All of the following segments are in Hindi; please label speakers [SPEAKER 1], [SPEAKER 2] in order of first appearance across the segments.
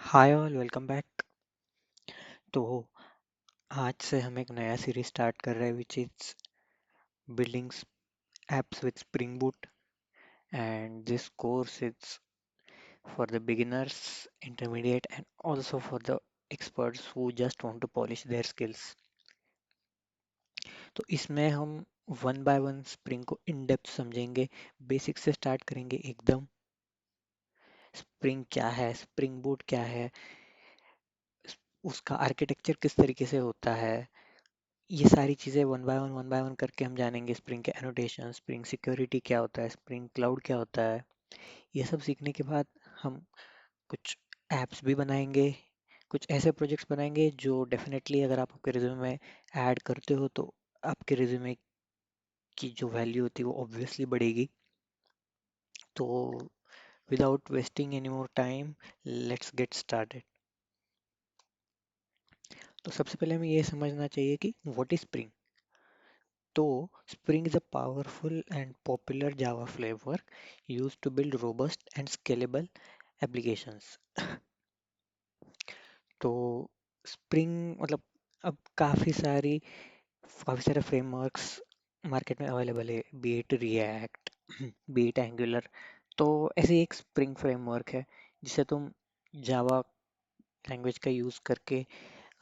[SPEAKER 1] Hi all welcome back. तो आज से हम एक नया सीरीज स्टार्ट कर रहे हैं which is building apps with spring boot and this course is for the beginners intermediate and also for the experts who just want to polish their skills. तो इसमें हम वन बाय वन स्प्रिंग को इन डेप्थ समझेंगे। बेसिक से स्टार्ट करेंगे एकदम। स्प्रिंग क्या है, स्प्रिंग बूट क्या है, उसका आर्किटेक्चर किस तरीके से होता है, ये सारी चीज़ें वन बाय वन करके हम जानेंगे। स्प्रिंग के एनोटेशन, स्प्रिंग सिक्योरिटी क्या होता है, स्प्रिंग क्लाउड क्या होता है। ये सब सीखने के बाद हम कुछ एप्स भी बनाएंगे, कुछ ऐसे प्रोजेक्ट्स बनाएंगे जो डेफिनेटली अगर आप आपके रिज्यूमे में ऐड करते हो तो आपके रिज्यूमे की जो वैल्यू होती है वो ऑब्वियसली बढ़ेगी। तो without wasting any more time, let's get started. तो सबसे पहले हमें ये समझना चाहिए कि व्हाट इज स्प्रिंग। तो Spring is a powerful and popular Java framework used to build robust and scalable applications. तो Spring मतलब अब काफ़ी सारे फ्रेमवर्क्स मार्केट में अवेलेबल है, B it react, B it angular. तो ऐसे एक स्प्रिंग फ्रेमवर्क है जिसे तुम जावा लैंग्वेज का यूज़ करके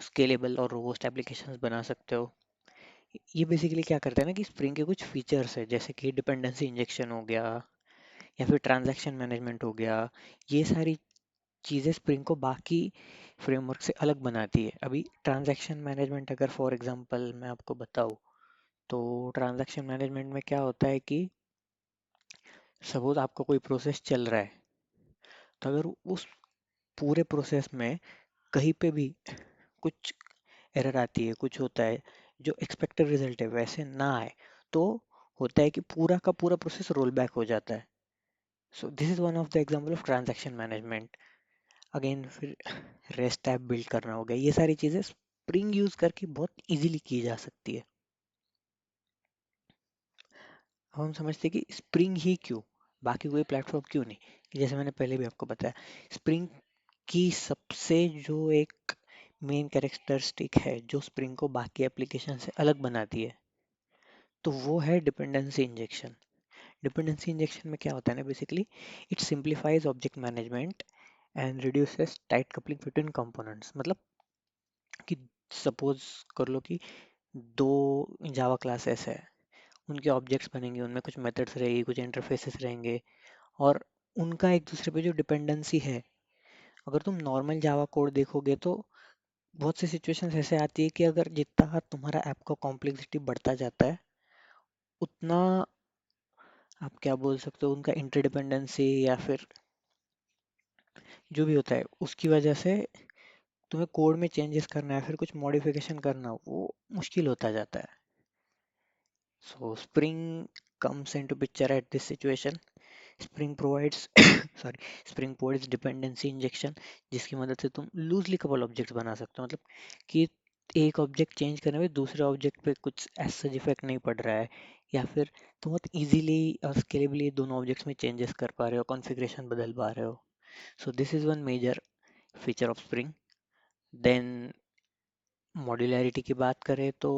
[SPEAKER 1] स्केलेबल और रोबस्ट एप्लीकेशंस बना सकते हो। ये बेसिकली क्या करता है ना कि स्प्रिंग के कुछ फीचर्स है जैसे कि डिपेंडेंसी इंजेक्शन हो गया या फिर ट्रांजैक्शन मैनेजमेंट हो गया। ये सारी चीज़ें स्प्रिंग को बाकी फ्रेमवर्क से अलग बनाती है। अभी ट्रांजैक्शन मैनेजमेंट अगर फॉर एग्जांपल मैं आपको बताऊँ तो ट्रांजैक्शन मैनेजमेंट में क्या होता है कि सपोज आपका कोई प्रोसेस चल रहा है, तो अगर उस पूरे प्रोसेस में कहीं पे भी कुछ एरर आती है, कुछ होता है जो एक्सपेक्टेड रिजल्ट है वैसे ना आए, तो होता है कि पूरा का पूरा प्रोसेस रोल बैक हो जाता है। सो this is one of the example of transaction management. Again फिर रेस्ट ऐप बिल्ड करना हो गया, ये सारी चीज़ें स्प्रिंग यूज़ करके बहुत इजीली की जा सकती है। अब हम समझते हैं कि स्प्रिंग ही क्यों, बाकी कोई प्लेटफॉर्म क्यों नहीं। कि जैसे मैंने पहले भी आपको बताया, स्प्रिंग की सबसे जो एक मेन कैरेक्टरिस्टिक है जो स्प्रिंग को बाकी एप्लीकेशन से अलग बनाती है, तो वो है डिपेंडेंसी इंजेक्शन। डिपेंडेंसी इंजेक्शन में क्या होता है ना, basically it simplifies object management and reduces tight coupling between components. मतलब कि सपोज कर लो कि दो जावा क्लासेस है, उनके ऑब्जेक्ट्स बनेंगे, उनमें कुछ मेथड्स रहेगी, कुछ इंटरफेसेस रहेंगे, और उनका एक दूसरे पे जो डिपेंडेंसी है, अगर तुम नॉर्मल जावा कोड देखोगे तो बहुत सी सिचुएशंस ऐसे आती है कि अगर जितना तुम्हारा ऐप का कॉम्प्लेक्सिटी बढ़ता जाता है उतना आप क्या बोल सकते हो उनका इंटरडिपेंडेंसी या फिर जो भी होता है उसकी वजह से तुम्हें कोड में चेंजेस करना है, फिर कुछ मॉडिफिकेशन करना, वो मुश्किल होता जाता है। So Spring comes into picture at this situation. Spring provides sorry, Spring provides dependency injection जिसकी मदद से तुम लूजली कपल ऑब्जेक्ट्स बना सकते हो। मतलब कि एक ऑब्जेक्ट चेंज करने में दूसरे ऑब्जेक्ट पे कुछ ऐसा इफेक्ट नहीं पड़ रहा है, या फिर तुम बहुत इजीली और स्केलेबली दोनों ऑब्जेक्ट्स में चेंजेस कर पा रहे हो, कॉन्फ़िगरेशन बदल पा रहे हो। So this is one major feature of spring. Then modularity की बात करें तो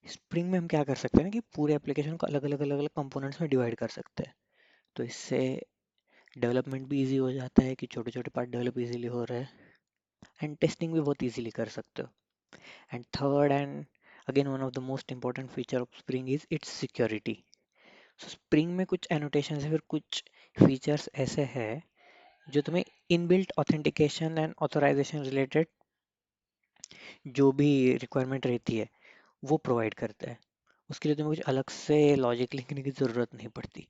[SPEAKER 1] स्प्रिंग में हम क्या कर सकते हैं ना कि पूरे एप्लीकेशन को अलग अलग कंपोनेंट्स में डिवाइड कर सकते हैं। तो इससे डेवलपमेंट भी इजी हो जाता है कि छोटे छोटे पार्ट डेवलप इजीली हो रहे हैं, एंड टेस्टिंग भी बहुत इजीली कर सकते हो। And third and again one of the most important feature of spring is it's security. So spring में कुछ एनोटेशन है, फिर कुछ फीचर्स ऐसे हैं जो तुम्हें inbuilt authentication and authorisation related जो भी रिक्वायरमेंट रहती है वो प्रोवाइड करता है। उसके लिए तुम्हें कुछ अलग से लॉजिक लिखने की ज़रूरत नहीं पड़ती।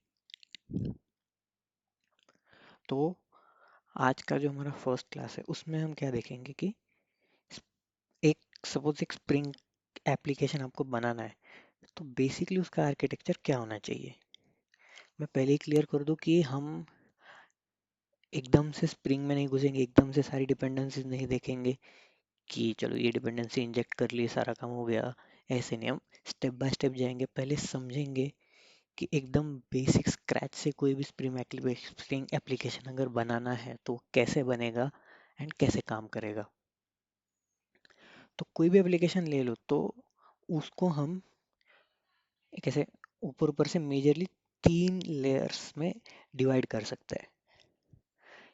[SPEAKER 1] तो आज का जो हमारा फर्स्ट क्लास है उसमें हम क्या देखेंगे कि एक सपोज एक स्प्रिंग एप्लीकेशन आपको बनाना है, तो बेसिकली उसका आर्किटेक्चर क्या होना चाहिए। मैं पहले ही क्लियर कर दूं कि हम एकदम से स्प्रिंग में नहीं घुसेंगे, एकदम से सारी डिपेंडेंसीज नहीं देखेंगे कि चलो ये डिपेंडेंसी इंजेक्ट कर ली सारा काम हो गया। ऐसे नहीं, हम स्टेप बाय स्टेप जाएंगे, पहले समझेंगे कि एकदम बेसिक स्क्रैच से कोई भी स्प्रिंग एप्लीकेशन अगर बनाना है तो कैसे बनेगा, एंड कैसे काम करेगा। तो कोई भी एप्लीकेशन ले लो तो उसको हम एक ऐसे ऊपर ऊपर से मेजरली 3 लेयर्स में डिवाइड कर सकते हैं।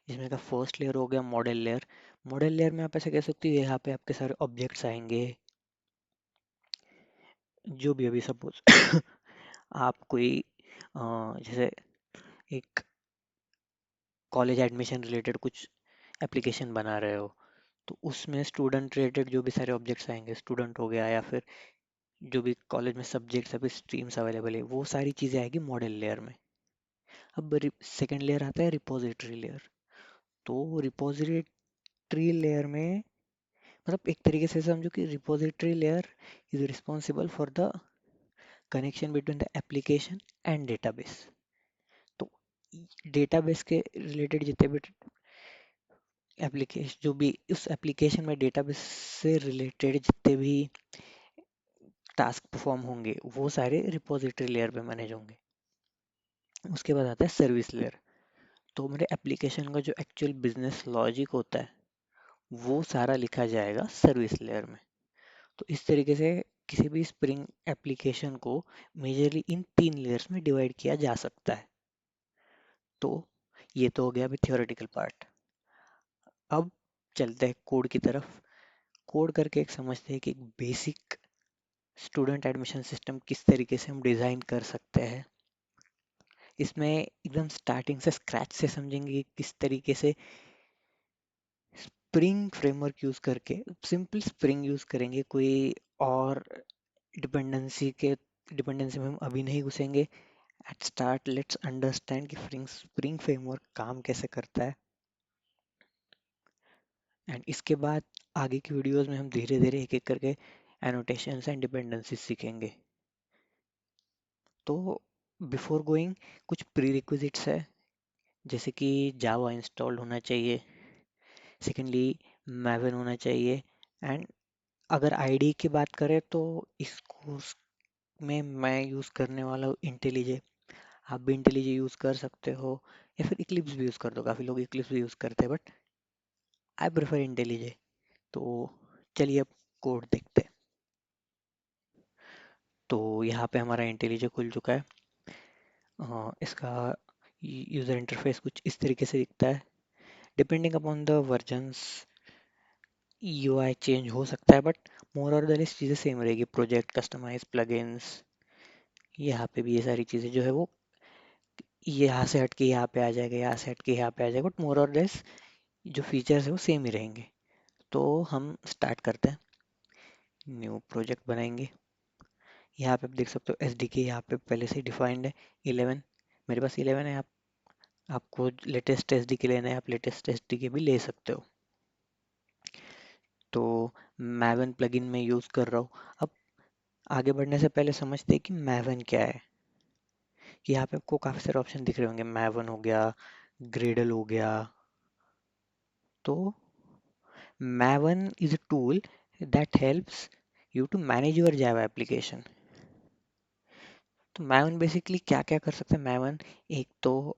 [SPEAKER 1] जिसमें का फर्स्ट लेयर हो गया मॉडल लेयर। मॉडल लेयर में आप ऐसे कह सकते हो यहाँ पे आपके सारे ऑब्जेक्ट्स आएंगे, जो भी अभी सपोज आप कोई जैसे एक कॉलेज एडमिशन रिलेटेड कुछ एप्लीकेशन बना रहे हो, तो उसमें स्टूडेंट रिलेटेड जो भी सारे ऑब्जेक्ट्स आएंगे, स्टूडेंट हो गया या फिर जो भी कॉलेज में सब्जेक्ट्स अभी स्ट्रीम्स अवेलेबल है, वो सारी चीज़ें आएगी मॉडल लेयर में। अब सेकेंड लेयर आता है रिपोजिटरी लेयर। तो रिपोजिटरी लेयर में मतलब एक तरीके से समझो कि repository layer is responsible for the connection between the application and database. तो डेटाबेस के रिलेटेड जितने भी एप्लीकेशन, जो भी उस एप्लीकेशन में डेटाबेस से रिलेटेड जितने भी टास्क परफॉर्म होंगे, वो सारे रिपोजिटरी लेयर पे मैनेज होंगे। उसके बाद आता है सर्विस लेयर। तो मेरे एप्लीकेशन का जो एक्चुअल बिजनेस लॉजिक होता है वो सारा लिखा जाएगा सर्विस लेयर में। तो इस तरीके से किसी भी स्प्रिंग एप्लीकेशन को मेजरली इन 3 लेयर्स में डिवाइड किया जा सकता है। तो ये तो हो गया अभी थियोरेटिकल पार्ट। अब चलते हैं कोड की तरफ। कोड करके एक समझते हैं कि एक बेसिक स्टूडेंट एडमिशन सिस्टम किस तरीके से हम डिज़ाइन कर सकते हैं। इसमें एकदम स्टार्टिंग से स्क्रैच से समझेंगे कि किस तरीके से स्प्रिंग फ्रेमवर्क यूज़ करके सिंपल स्प्रिंग यूज़ करेंगे। कोई और डिपेंडेंसी में हम अभी नहीं घुसेंगे। एट स्टार्ट लेट्स अंडरस्टैंड कि स्प्रिंग फ्रेमवर्क काम कैसे करता है, एंड इसके बाद आगे की वीडियोस में हम धीरे धीरे एक एक करके एनोटेशंस एंड डिपेंडेंसीज सीखेंगे। तो बिफोर गोइंग कुछ प्री रिक्विजिट्स है, जैसे कि जावा इंस्टॉल्ड होना चाहिए, सेकेंडली मैवन होना चाहिए, एंड अगर आईडी की बात करें तो इस कोर्स में मैं यूज़ करने वाला हूँ इंटेलिजे। आप भी इंटेलिजे यूज़ कर सकते हो या फिर इक्लिप्स भी यूज़ कर दो, काफ़ी लोग इक्लिप्स भी यूज़ करते हैं बट आई प्रेफर इंटेलिजे। तो चलिए अब कोड देखते हैं। तो यहाँ पे हमारा इंटेलिजे खुल चुका है। इसका यूज़र इंटरफेस कुछ इस तरीके से दिखता है। Depending upon the versions UI change हो सकता है बट मोर और लेस चीज़ें सेम रहेगी। प्रोजेक्ट, कस्टमाइज, प्लगइन्स, यहाँ पे भी ये सारी चीज़ें जो है वो यहाँ से हट के यहाँ पे आ जाएगा, यहाँ से हट के यहाँ पे आ जाएगा, बट मोर और लेस जो फीचर्स है वो सेम ही रहेंगे। तो हम स्टार्ट करते हैं, न्यू प्रोजेक्ट बनाएंगे। यहाँ पे आप देख सकते हो एस डी के यहाँ पे पहले से डिफाइंड है 11। मेरे पास 11 है। आपको लेटेस्ट एस डी के लेना है, आप लेटेस्ट एस डी के भी ले सकते हो। तो मैवन प्लगइन में यूज़ कर रहा हूँ। अब आगे बढ़ने से पहले समझते हैं कि मैवन क्या है। यहाँ पे आपको काफ़ी सारे ऑप्शन दिख रहे होंगे, मैवन हो गया, ग्रेडल हो गया। तो Maven is a tool that helps you to manage your Java application. तो मैवन बेसिकली क्या क्या कर सकता है मैवन, एक तो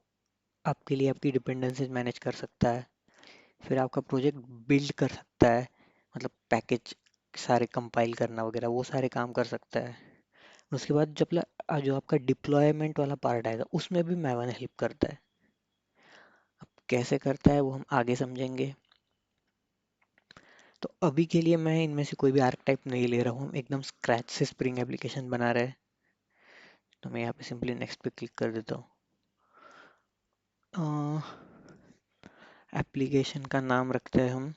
[SPEAKER 1] आपके लिए आपकी डिपेंडेंसीज मैनेज कर सकता है, फिर आपका प्रोजेक्ट बिल्ड कर सकता है, मतलब पैकेज सारे कंपाइल करना वगैरह वो सारे काम कर सकता है। उसके बाद जो आपका डिप्लॉयमेंट वाला पार्ट आएगा उसमें भी मैवन हेल्प करता है। अब कैसे करता है वो हम आगे समझेंगे। तो अभी के लिए मैं इनमें से कोई भी आर्क टाइप नहीं ले रहा हूँ, हम एकदम स्क्रैच से स्प्रिंग एप्लीकेशन बना रहे हैं। तो मैं यहाँ पे सिंपली नेक्स्ट पे क्लिक कर देता हूँ। एप्लीकेशन का नाम रखते हैं हम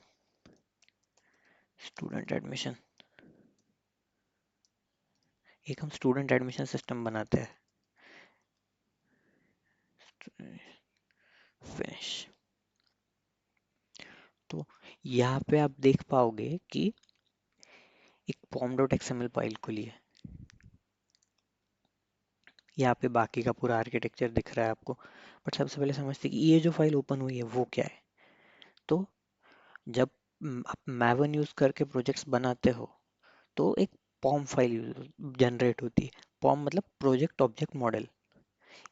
[SPEAKER 1] स्टूडेंट एडमिशन। एक हम स्टूडेंट एडमिशन सिस्टम बनाते हैं, फिनिश। तो यहाँ पे आप देख पाओगे कि एक pom.xml फाइल खुली है। यहाँ पे बाकी का पूरा आर्किटेक्चर दिख रहा है आपको, बट सबसे पहले समझते हैं कि ये जो फाइल ओपन हुई है वो क्या है। तो जब आप मैवन यूज करके प्रोजेक्ट्स बनाते हो तो एक पॉम फाइल जनरेट होती है। पॉम मतलब प्रोजेक्ट ऑब्जेक्ट मॉडल।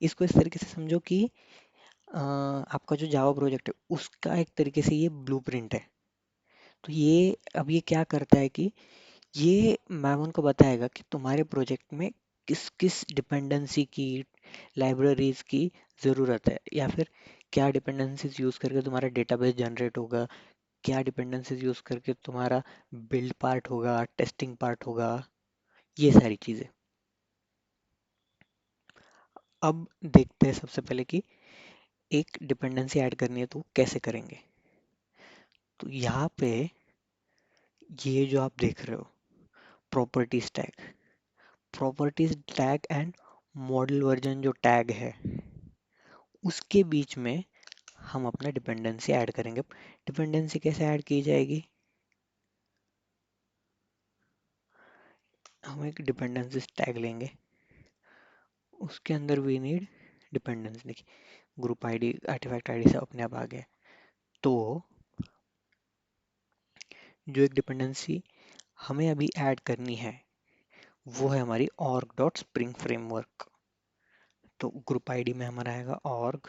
[SPEAKER 1] इसको इस तरीके से समझो कि आपका जो जावा प्रोजेक्ट है उसका एक तरीके से ये ब्लूप्रिंट है। तो ये अब ये क्या करता है कि ये मैम उनको बताएगा कि तुम्हारे प्रोजेक्ट में किस किस डिपेंडेंसी की, लाइब्रेरीज की ज़रूरत है, या फिर क्या डिपेंडेंसीज यूज़ करके तुम्हारा डेटाबेस जनरेट होगा, क्या डिपेंडेंसीज यूज़ करके तुम्हारा बिल्ड पार्ट होगा, टेस्टिंग पार्ट होगा, ये सारी चीज़ें। अब देखते हैं सबसे पहले कि एक डिपेंडेंसी ऐड करनी है तो कैसे करेंगे। तो यहाँ पे ये जो आप देख रहे हो, properties tag, properties tag and model version जो टैग है उसके बीच में हम अपना डिपेंडेंसी ऐड करेंगे। डिपेंडेंसी कैसे ऐड की जाएगी, हम एक डिपेंडेंसी टैग लेंगे, उसके अंदर वी नीड डिपेंडेंसी। देखिए ग्रुप आईडी, आर्टिफैक्ट आईडी सब अपने आप आ गया। तो जो एक डिपेंडेंसी हमें अभी ऐड करनी है वो है हमारी org डॉट स्प्रिंग फ्रेमवर्क। तो ग्रुप आईडी में हमारा आएगा org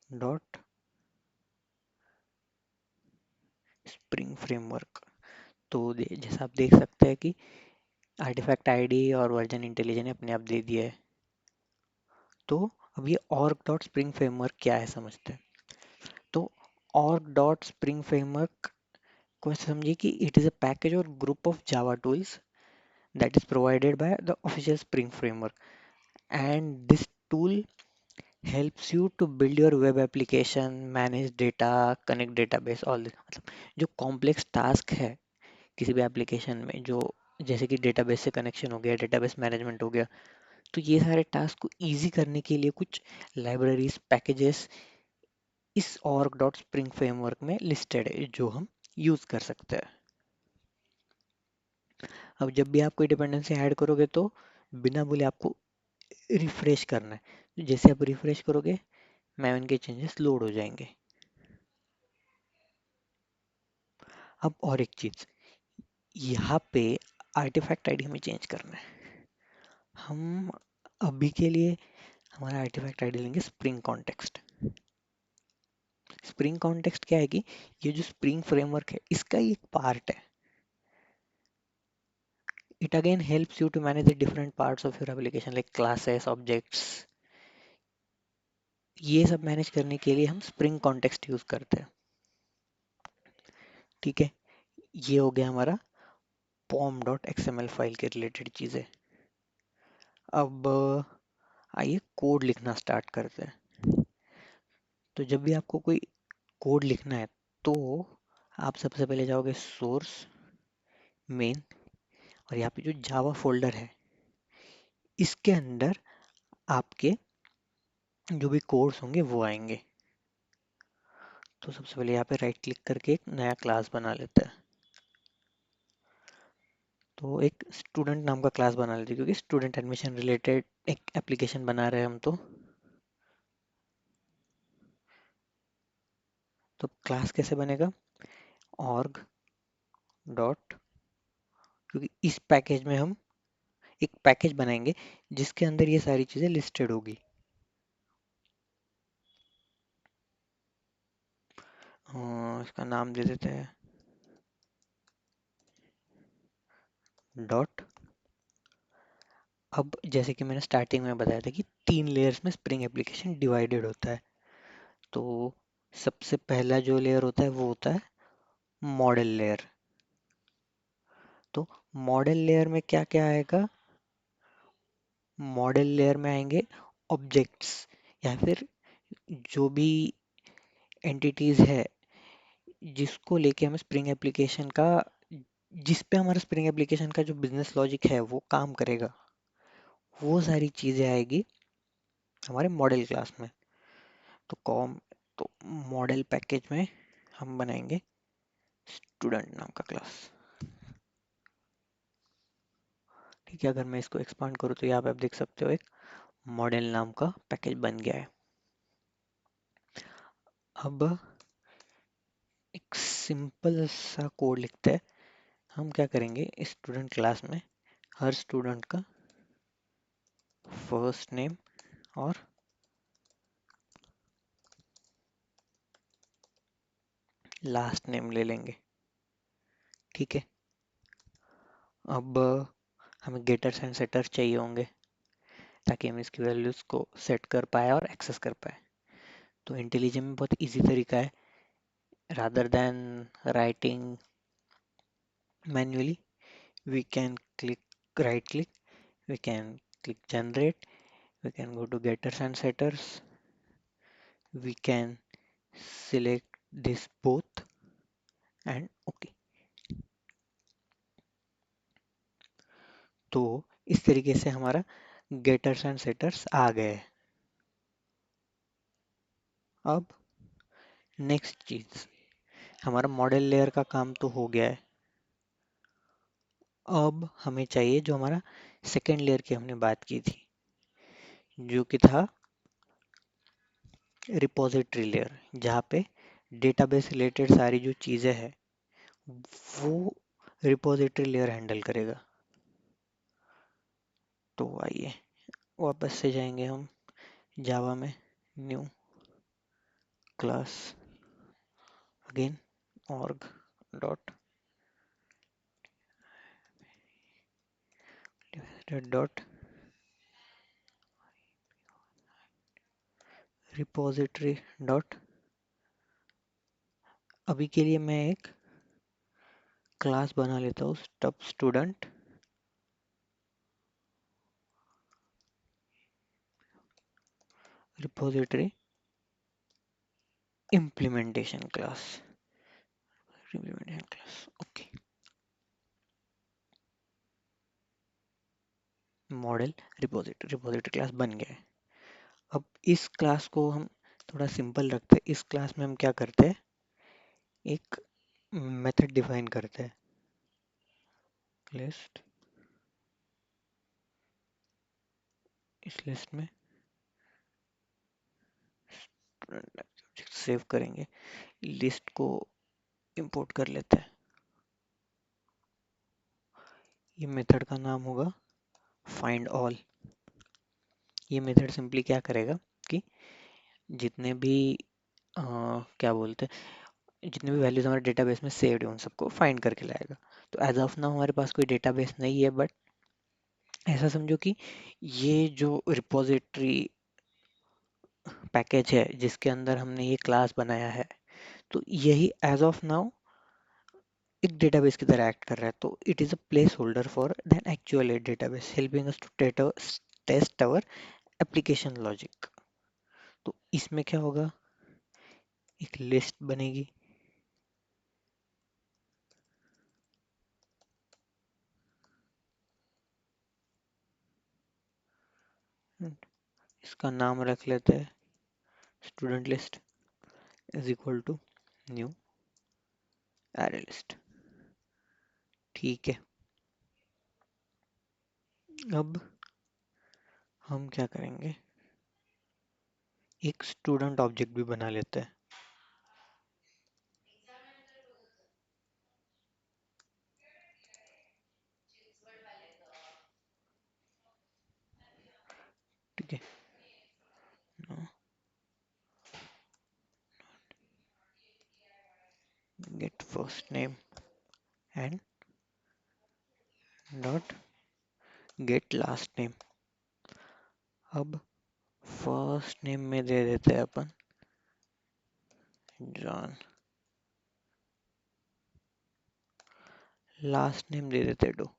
[SPEAKER 1] डॉट स्प्रिंग फ्रेमवर्क। तो जैसा आप देख सकते हैं कि आर्टिफैक्ट आईडी और वर्जन इंटेलिजेंट ने अपने आप दे दिया है। तो अब ये org डॉट स्प्रिंग फ्रेमवर्क क्या है समझते हैं। तो org डॉट स्प्रिंग फ्रेमवर्क को ऐसे समझिए कि इट इज़ अ पैकेज और group of Java tools that is provided by the official Spring framework, and this tool helps you to build your web application, manage data, connect database, all this। मतलब जो कॉम्प्लेक्स टास्क है किसी भी एप्लीकेशन में, जो जैसे कि डेटाबेस से कनेक्शन हो गया, डेटाबेस मैनेजमेंट हो गया, तो ये सारे टास्क को इजी करने के लिए कुछ लाइब्रेरीज, पैकेजेस इस org डॉट स्प्रिंग फ्रेमवर्क में लिस्टेड है जो हम यूज कर सकते हैं। अब जब भी आप कोई डिपेंडेंसी ऐड करोगे तो बिना बोले आपको रिफ्रेश करना है। जैसे आप रिफ्रेश करोगे मैम के चेंजेस लोड हो जाएंगे। अब और एक चीज, यहाँ पे आर्टिफैक्ट आईडी हमें चेंज करना है। हम अभी के लिए हमारा आर्टिफैक्ट आईडी लेंगे स्प्रिंग कॉन्टेक्स्ट। स्प्रिंग कॉन्टेक्स्ट क्या है कि ये जो स्प्रिंग फ्रेमवर्क है इसका ही एक पार्ट है। It again helps you to manage the different parts of your application like classes, objects. ये सब मैनेज करने के लिए हम स्प्रिंग कॉन्टेक्स्ट यूज करते हैं। ठीक है, ये हो गया हमारा पॉम डॉट एक्सएमएल फाइल के रिलेटेड चीजें। अब आइए कोड लिखना स्टार्ट करते हैं। तो जब भी आपको कोई कोड लिखना है तो आप सबसे पहले जाओगे सोर्स, मेन, और यहाँ पे जो जावा फोल्डर है इसके अंदर आपके जो भी कोड्स होंगे वो आएंगे। तो सबसे पहले यहाँ पे राइट क्लिक करके एक नया क्लास बना लेते हैं। तो एक स्टूडेंट नाम का क्लास बना लेते हैं क्योंकि स्टूडेंट एडमिशन रिलेटेड एक एप्लीकेशन बना रहे हैं हम। तो क्लास कैसे बनेगा, org डॉट, क्योंकि इस पैकेज में हम एक पैकेज बनाएंगे जिसके अंदर ये सारी चीजें लिस्टेड होगी। इसका नाम दे देते हैं डॉट। अब जैसे कि मैंने स्टार्टिंग में बताया था कि 3 लेयर्स में स्प्रिंग एप्लीकेशन डिवाइडेड होता है। तो सबसे पहला जो लेयर होता है वो होता है मॉडल लेयर। तो मॉडल लेयर में क्या क्या आएगा, मॉडल लेयर में आएंगे ऑब्जेक्ट्स, या फिर जो भी एंटिटीज है जिसको लेके हम स्प्रिंग एप्लीकेशन का, जिस पे हमारा स्प्रिंग एप्लीकेशन का जो बिजनेस लॉजिक है वो काम करेगा, वो सारी चीजें आएगी हमारे मॉडल क्लास में। तो कॉम, तो मॉडल पैकेज में हम बनाएंगे स्टूडेंट नाम का क्लास। ठीक है, अगर मैं इसको एक्सपांड करूँ तो यहाँ पे आप देख सकते हो एक मॉडल नाम का पैकेज बन गया है। अब एक सिंपल सा कोड लिखते हैं। हम क्या करेंगे, स्टूडेंट क्लास में हर स्टूडेंट का फर्स्ट नेम और लास्ट नेम ले लेंगे। ठीक है। अब हमें गेटर्स एंड सेटर्स चाहिए होंगे ताकि हम इसकी वैल्यूज को सेट कर पाए और एक्सेस कर पाए। तो इंटेलिजेंट में बहुत इजी तरीका है, rather than writing manually, we can click right click, we can click generate, we can go to getters and setters, we can select this both and OK। तो इस तरीके से हमारा गेटर्स एंड सेटर्स आ गए। अब नेक्स्ट चीज, हमारा मॉडल लेयर का काम तो हो गया है। अब हमें चाहिए जो हमारा सेकेंड लेयर की हमने बात की थी, जो कि था रिपोजिटरी लेयर, जहाँ पे डेटाबेस रिलेटेड सारी जो चीज़ें हैं वो रिपोजिटरी लेयर हैंडल करेगा। तो आइए वापस से जाएंगे हम जावा में, new class, again org dot dot repository dot. अभी के लिए मैं एक क्लास बना लेता हूँ stub student repository implementation class, implementation class. Okay, model repository class बन गया है। अब इस क्लास को हम थोड़ा सिंपल रखते हैं। इस क्लास में हम क्या करते हैं, एक मेथड डिफाइन करते हैं, लिस्ट। इस लिस्ट में सेव करेंगे, लिस्ट को इंपोर्ट कर लेते हैं। ये मेथड का नाम होगा फाइंड ऑल। ये मेथड सिंपली क्या करेगा कि जितने भी क्या बोलते हैं, जितने भी वैल्यूज हमारे डेटाबेस में सेव्ड है उन सबको फाइंड करके लाएगा। तो एज ऑफ नाउ हमारे पास कोई डेटाबेस नहीं है, बट ऐसा समझो कि ये जो रिपोजिटरी पैकेज है जिसके अंदर हमने ये क्लास बनाया है, तो यही एज ऑफ नाउ एक डेटाबेस की तरह एक्ट कर रहा है। तो it is a place holder for then actual database, helping us to test our application logic. तो इसमें क्या होगा, एक लिस्ट बनेगी, इसका नाम रख लेते हैं student list is equal to new array list. ठीक है। अब हम क्या करेंगे, एक स्टूडेंट ऑब्जेक्ट भी बना लेते हैं। ठीक है, gate first name and dot gate last name. अब फर्स्ट नेम में दे देते हैं अपन जॉन, लास्ट नेम दे देते हैं डो।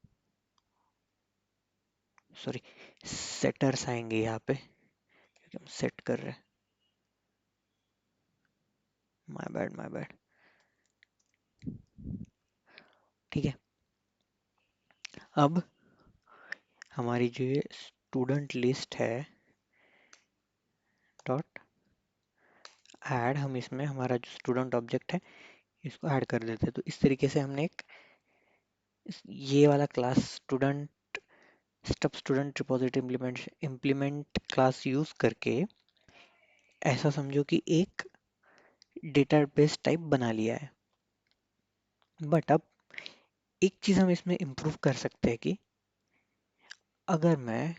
[SPEAKER 1] सॉरी, सेटर्स आएंगे यहाँ पे क्योंकि हम सेट कर रहे हैं। My bad my bad. ठीक है। अब हमारी जो ये स्टूडेंट लिस्ट है डॉट ऐड, हम इसमें हमारा जो स्टूडेंट ऑब्जेक्ट है इसको ऐड कर देते हैं। तो इस तरीके से हमने एक ये वाला class student stub student repository implement class use करके ऐसा समझो कि एक डेटाबेस टाइप बना लिया है। बट अब एक चीज हम इसमें इम्प्रूव कर सकते हैं कि अगर मैं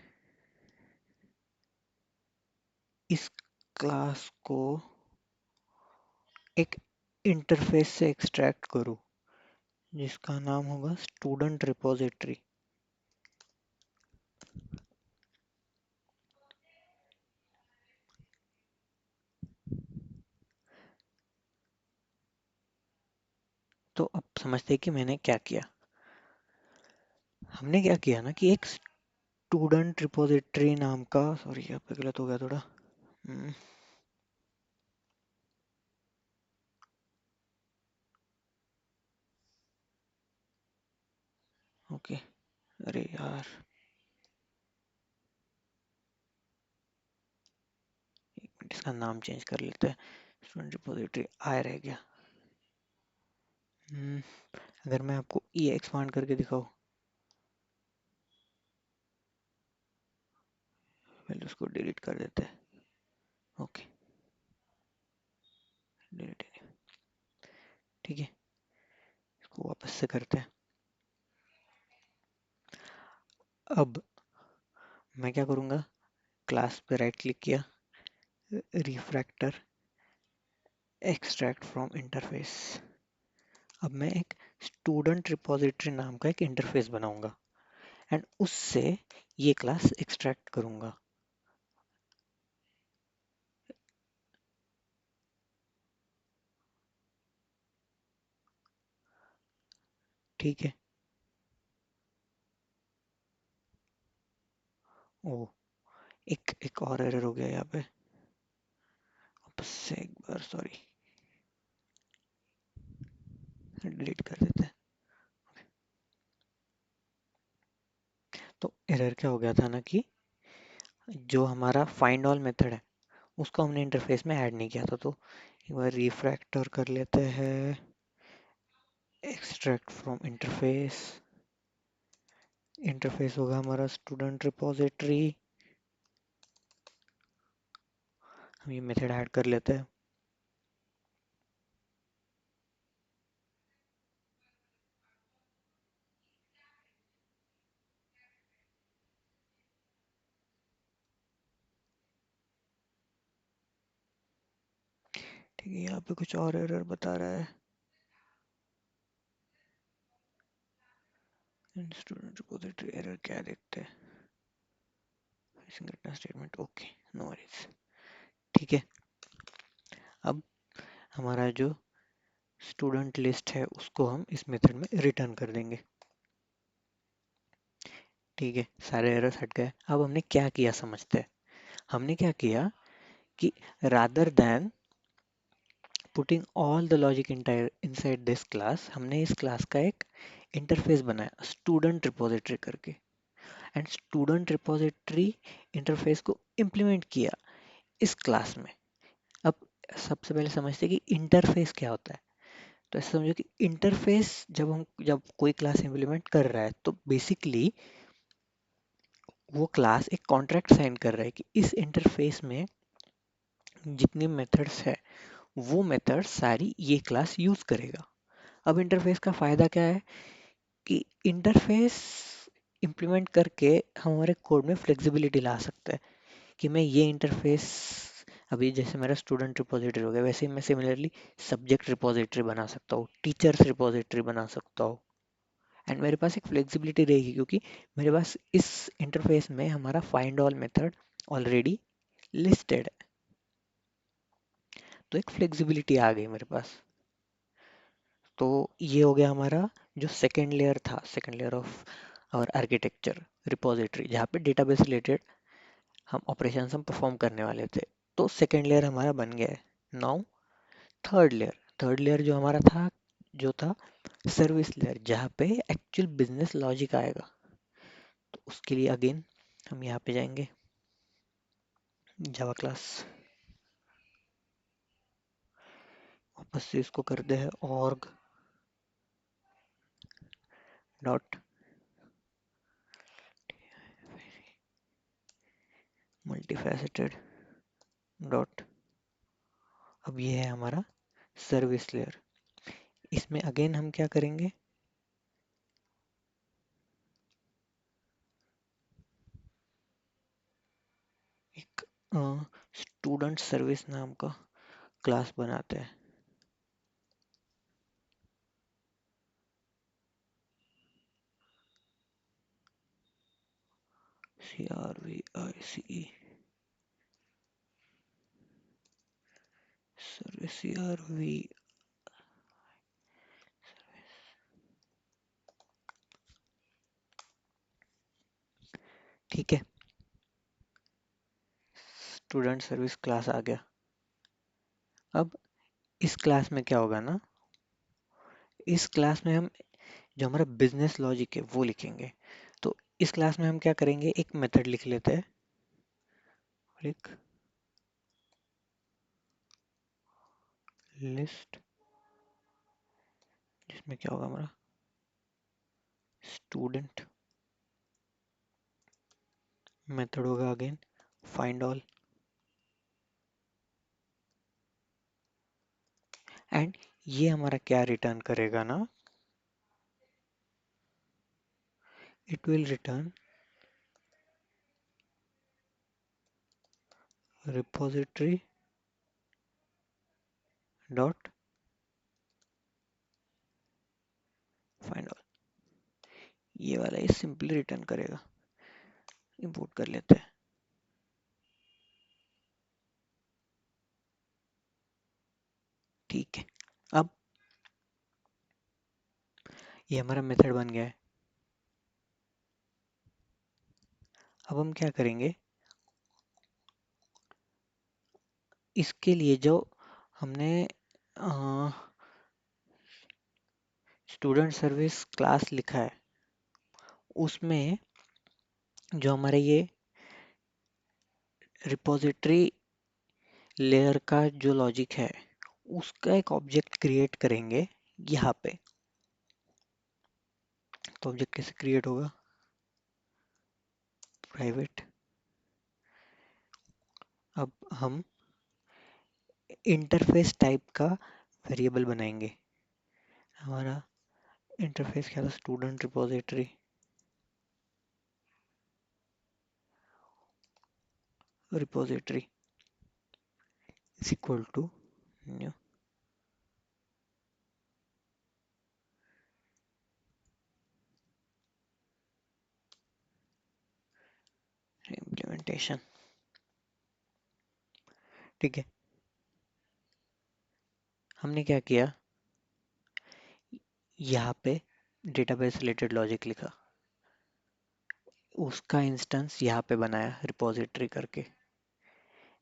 [SPEAKER 1] इस क्लास को एक इंटरफेस से एक्सट्रैक्ट करूँ, जिसका नाम होगा स्टूडेंट रिपोजिटरी। तो अब समझते हैं कि मैंने क्या किया। हमने क्या किया ना कि एक स्टूडेंट रिपोजिटरी नाम का, सॉरी यहाँ पे गलत हो गया थोड़ा। ओके, अरे यार, एक मिनट, इसका नाम चेंज कर लेते हैं। स्टूडेंट रिपोजिटरी आय रह गया। हम्म, अगर मैं आपको ये एक्सपांड करके दिखाऊँ, पहले उसको डिलीट कर देते हैं। ओके, डिलीट, ठीक है, इसको वापस से करते हैं। अब मैं क्या करूँगा, क्लास पे राइट क्लिक किया, रिफ्रैक्टर, एक्सट्रैक्ट फ्रॉम इंटरफेस। अब मैं एक स्टूडेंट रिपोजिटरी नाम का एक इंटरफेस बनाऊंगा एंड उससे ये क्लास एक्सट्रैक्ट करूंगा। ठीक है। ओ, एक और एरर हो गया यहाँ पे, वापस से एक बार, सॉरी, डिलीट कर देते हैं। तो एरर क्या हो गया था ना कि जो हमारा फाइंड ऑल मेथड है उसको हमने इंटरफेस में ऐड नहीं किया था। तो एक बार रिफ्रैक्टर कर लेते हैं, एक्सट्रैक्ट फ्रॉम इंटरफेस, इंटरफेस होगा हमारा स्टूडेंट रिपोजिटरी। हम ये मेथड ऐड कर लेते हैं। ठीक है, यहाँ पे कुछ और एरर बता रहा है। स्टूडेंट रिपोजिटरी एरर क्या देखते हैं, घटना स्टेटमेंट, ओके, नो वरीज। ठीक है, अब हमारा जो स्टूडेंट लिस्ट है उसको हम इस मेथड में रिटर्न कर देंगे। ठीक है, सारे एरर्स हट गए। अब हमने क्या किया समझते हैं। हमने क्या किया कि rather than putting all the logic inside this class, हमने इस क्लास का एक इंटरफेस बनाया स्टूडेंट रिपोजिटरी करके, एंड स्टूडेंट रिपोजिटरी इंटरफेस को इम्प्लीमेंट किया इस क्लास में। अब सबसे पहले समझते हैं कि इंटरफेस क्या होता है। तो ऐसा समझो कि इंटरफेस जब कोई क्लास इम्प्लीमेंट कर रहा है तो बेसिकली वो क्लास एक कॉन्ट्रैक्ट साइन कर रहा है कि इस इंटरफेस में जितनी मेथड्स है वो मेथड्स सारी ये क्लास यूज करेगा। अब इंटरफेस का फायदा क्या है कि इंटरफेस इम्प्लीमेंट करके हम हमारे कोड में फ्लेक्सिबिलिटी ला सकते हैं कि मैं ये इंटरफेस, अभी जैसे मेरा स्टूडेंट रिपोजिटरी हो गया वैसे ही मैं सिमिलरली सब्जेक्ट रिपोजिटरी बना सकता हूँ, टीचर्स रिपोजिटरी बना सकता हूँ। एंड मेरे पास एक फ्लेक्सिबिलिटी रहेगी क्योंकि मेरे पास इस इंटरफेस में हमारा find all method already listed है। तो एक फ्लेक्सिबिलिटी आ गई मेरे पास। तो ये हो गया हमारा जो सेकेंड लेयर था, second layer of our architecture, repository, जहाँ पे डेटाबेस रिलेटेड हम ऑपरेशन हम परफॉर्म करने वाले थे। तो सेकेंड लेयर हमारा बन गया है। नाउ थर्ड लेयर जो हमारा था, जो था सर्विस लेयर, जहाँ पे एक्चुअल बिजनेस लॉजिक आएगा। तो उसके लिए अगेन हम यहाँ पे जाएंगे, जावा क्लास, वापस से इसको करते हैं org डॉट मल्टीफैसेटेड डॉट, अब ये है हमारा सर्विस लेयर। इसमें अगेन हम क्या करेंगे, एक स्टूडेंट सर्विस नाम का क्लास बनाते हैं। CRVICE service CRV। ठीक है, स्टूडेंट सर्विस क्लास आ गया। अब इस क्लास में क्या होगा ना, इस क्लास में हम जो हमारा बिजनेस लॉजिक है वो लिखेंगे। तो इस क्लास में हम क्या करेंगे, एक मेथड लिख लेते हैं, एक लिस्ट, जिसमें क्या होगा हमारा स्टूडेंट, मेथड होगा अगेन फाइंड ऑल, एंड ये हमारा क्या रिटर्न करेगा ना, it will return repository dot find all. ये वाला ये सिंपली रिटर्न करेगा। इंपोर्ट कर लेते हैं। ठीक है, अब ये हमारा मेथड बन गया है। अब हम क्या करेंगे, इसके लिए जो हमने स्टूडेंट सर्विस क्लास लिखा है, उसमें जो हमारे ये रिपोजिटरी लेयर का जो लॉजिक है, उसका एक ऑब्जेक्ट क्रिएट करेंगे यहाँ पे। तो ऑब्जेक्ट कैसे क्रिएट होगा, प्राइवेट। अब हम इंटरफेस टाइप का वेरिएबल बनाएंगे। हमारा इंटरफेस क्या था, student repository repository is equal to new implementation. ठीक है, हमने क्या किया, यहाँ पे डेटाबेस रिलेटेड लॉजिक लिखा, उसका इंस्टेंस यहाँ पे बनाया रिपोजिटरी करके,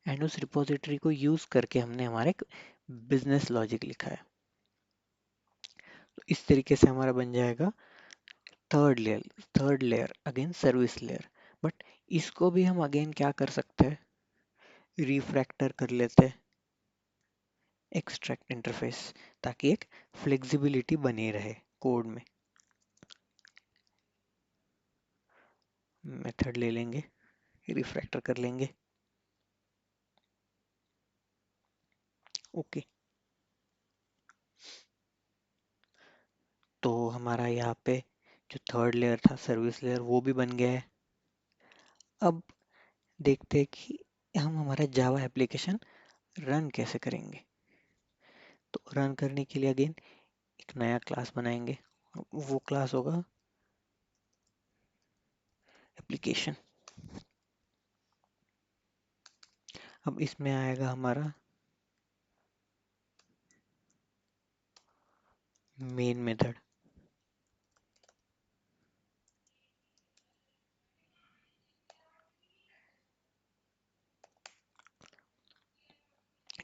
[SPEAKER 1] एंड उस रिपोजिटरी को यूज करके हमने हमारा एक बिजनेस लॉजिक लिखा है। तो इस तरीके से हमारा बन जाएगा third layer again service layer. But इसको भी हम अगेन क्या कर सकते हैं, रिफ्रैक्टर कर लेते हैं, एक्सट्रैक्ट इंटरफेस, ताकि एक फ्लेक्सिबिलिटी बनी रहे कोड में। मेथड ले लेंगे, रिफ्रैक्टर कर लेंगे, ओके। तो हमारा यहाँ पे जो थर्ड लेयर था सर्विस लेयर, वो भी बन गया है। अब देखते हैं कि हम हमारा जावा एप्लीकेशन रन कैसे करेंगे। तो रन करने के लिए अगेन एक नया क्लास बनाएंगे, वो क्लास होगा एप्लीकेशन। अब इसमें आएगा हमारा मेन मेथड।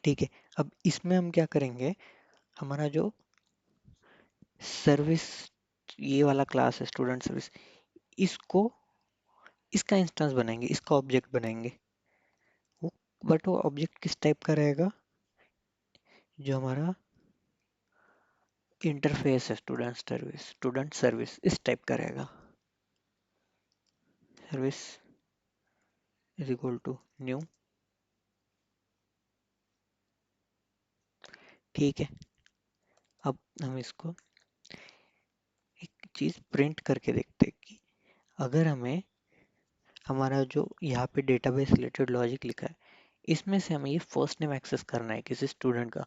[SPEAKER 1] ठीक है, अब इसमें हम क्या करेंगे, हमारा जो सर्विस ये वाला क्लास है स्टूडेंट सर्विस, इसको इसका इंस्टेंस बनाएंगे, इसका ऑब्जेक्ट बनाएंगे। वो बट वो ऑब्जेक्ट किस टाइप का रहेगा, जो हमारा इंटरफेस है स्टूडेंट सर्विस इस टाइप का रहेगा। Service is equal to new. ठीक है, अब हम इसको एक चीज प्रिंट करके देखते हैं कि अगर हमें हमारा जो यहाँ पे डेटाबेस रिलेटेड लॉजिक लिखा है, इसमें से हमें ये फर्स्ट नेम एक्सेस करना है किसी स्टूडेंट का।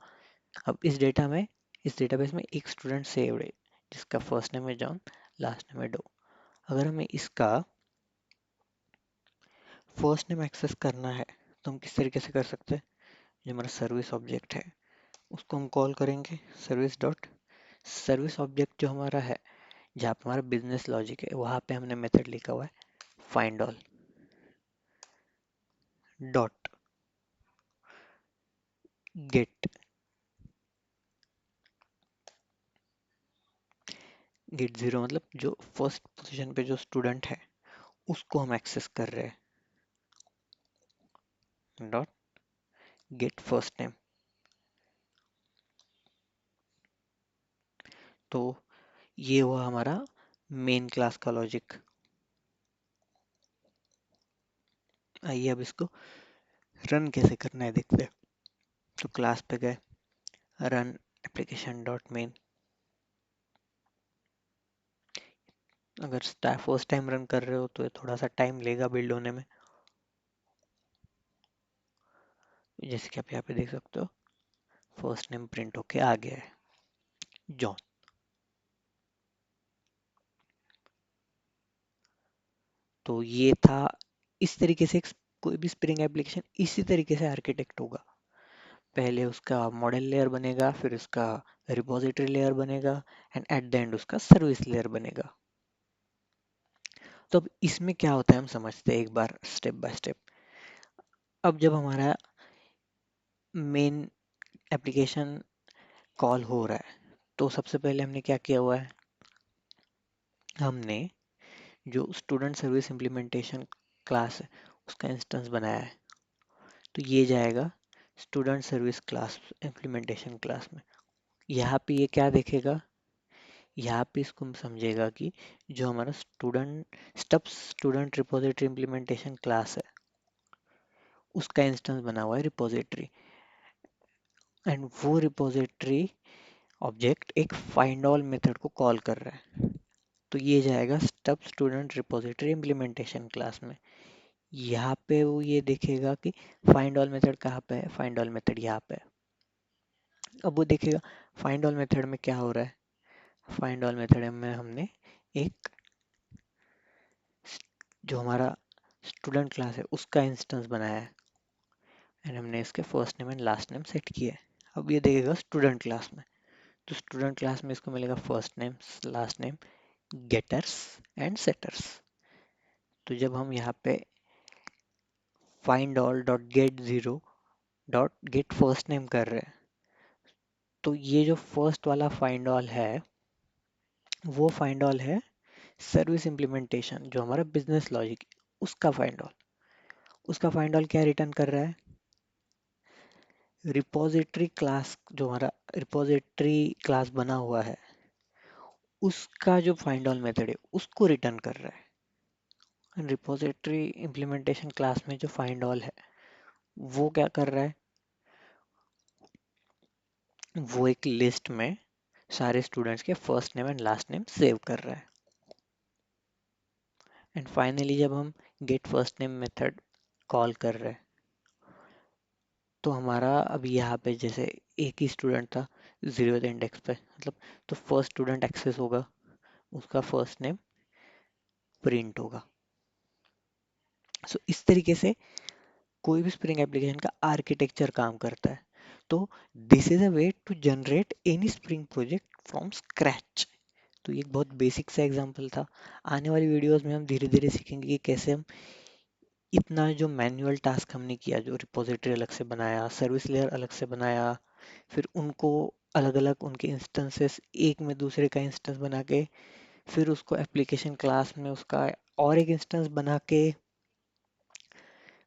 [SPEAKER 1] अब इस डेटाबेस में एक स्टूडेंट सेव्ड है, जिसका फर्स्ट नेम है जॉन, लास्ट नेम है डो। अगर हमें इसका फर्स्ट नेम एक्सेस करना है तो हम किस तरीके से कर सकते हैं? जो हमारा सर्विस ऑब्जेक्ट है उसको हम कॉल करेंगे सर्विस डॉट सर्विस ऑब्जेक्ट जो हमारा है, जहाँ पे हमारा बिजनेस लॉजिक है, वहाँ पे हमने मेथड लिखा हुआ है find all dot gate. Get zero मतलब जो फर्स्ट पोजीशन पे जो स्टूडेंट है उसको हम एक्सेस कर रहे हैं, डॉट गेट फर्स्ट नेम। तो ये हुआ हमारा मेन क्लास का लॉजिक। आइए अब इसको रन कैसे करना है देखते हैं। तो क्लास पे गए, रन एप्लीकेशन डॉट मेन। अगर फर्स्ट टाइम रन कर रहे हो तो ये थोड़ा सा टाइम लेगा बिल्ड होने में। जैसे कि आप यहाँ पे देख सकते हो फर्स्ट नेम प्रिंट होके आ गया है, जॉन। तो ये था इस तरीके से कोई भी स्प्रिंग एप्लीकेशन इसी तरीके से आर्किटेक्ट होगा। पहले उसका मॉडल लेयर बनेगा, फिर उसका रिपोजिटरी लेयर बनेगा, एंड एट द एंड उसका सर्विस लेयर बनेगा। तो अब इसमें क्या होता है हम समझते हैं एक बार स्टेप बाय स्टेप। अब जब हमारा मेन एप्लीकेशन कॉल हो रहा है तो सबसे पहले हमने क्या किया हुआ है, हमने जो स्टूडेंट सर्विस इम्प्लीमेंटेशन क्लास है उसका इंस्टेंस बनाया है। तो ये जाएगा student service class implementation class में। यहाँ पे ये क्या देखेगा, यहाँ पे इसको हम समझेगा कि जो हमारा स्टूडेंट रिपोजिटरी इम्प्लीमेंटेशन क्लास है उसका इंस्टेंस बना हुआ है रिपोजिटरी, एंड वो रिपोजिटरी ऑब्जेक्ट एक फाइंड ऑल मेथड को कॉल कर रहा है। तो ये जाएगा stub student repository implementation class में। यहाँ पे वो ये देखेगा कि फाइंड ऑल मेथड कहाँ पे है, फाइंड ऑल मेथड यहाँ पे है। अब वो देखेगा फाइंड ऑल मेथड में क्या हो रहा है। फाइंड ऑल मेथड में हमने एक जो हमारा स्टूडेंट क्लास है उसका इंस्टेंस बनाया है, एंड हमने इसके first name and last name set किया है। अब ये देखेगा स्टूडेंट क्लास में, तो स्टूडेंट क्लास में इसको मिलेगा first name last name getters and setters. तो जब हम यहाँ पे find all dot get zero dot get first name कर रहे हैं तो ये जो फर्स्ट वाला फाइंड ऑल है वो फाइंड ऑल है सर्विस इम्प्लीमेंटेशन जो हमारा बिजनेस लॉजिक उसका फाइंड ऑल। उसका फाइंड ऑल क्या रिटर्न कर रहा है, रिपोजिटरी क्लास जो हमारा रिपोजिटरी क्लास बना हुआ है उसका जो फाइंड ऑल मेथड है उसको रिटर्न कर रहा है। रिपोजिटरी इम्प्लीमेंटेशन क्लास में जो फाइंड ऑल है वो क्या कर रहा है, वो एक लिस्ट में सारे स्टूडेंट्स के first name and last name save कर रहा है। एंड फाइनली जब हम gate first name method call कर रहे हैं तो हमारा अभी यहाँ पे जैसे एक ही स्टूडेंट था 0th इंडेक्स पे, मतलब तो फर्स्ट स्टूडेंट एक्सेस होगा, उसका फर्स्ट नेम प्रिंट होगा। सो इस तरीके से कोई भी स्प्रिंग एप्लीकेशन का आर्किटेक्चर काम करता है। तो this is a way to generate any spring project from scratch. तो ये एक बहुत बेसिक सा एग्जांपल था। आने वाली वीडियोस में हम धीरे धीरे सीखेंगे कि कैसे हम इतना जो मैनुअल टास्क हमने किया, जो रिपोजिटरी अलग से बनाया, सर्विस लेयर अलग से बनाया, फिर उनको अलग अलग उनके इंस्टेंसेस एक में दूसरे का इंस्टेंस बना के फिर उसको एप्लीकेशन क्लास में उसका और एक इंस्टेंस बना के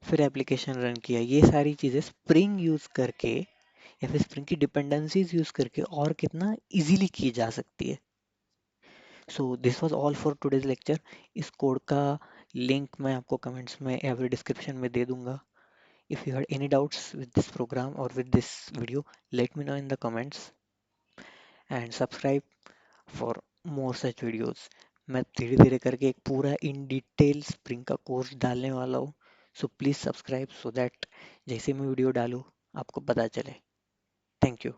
[SPEAKER 1] फिर एप्लीकेशन रन किया, ये सारी चीज़ें स्प्रिंग यूज़ करके या फिर स्प्रिंग की डिपेंडेंसीज यूज़ करके और कितना इजीली की जा सकती है। So this was all for today's lecture. इस कोड का लिंक मैं आपको कमेंट्स में या फिर डिस्क्रिप्शन में दे दूंगा। If you had any doubts with this program और with this video, let me know in the comments and subscribe for more such videos. मैं धीरे धीरे करके एक पूरा इन डिटेल स्प्रिंग का कोर्स डालने वाला हूँ। So please subscribe so that जैसे मैं वीडियो डालूँ आपको पता चले। Thank you.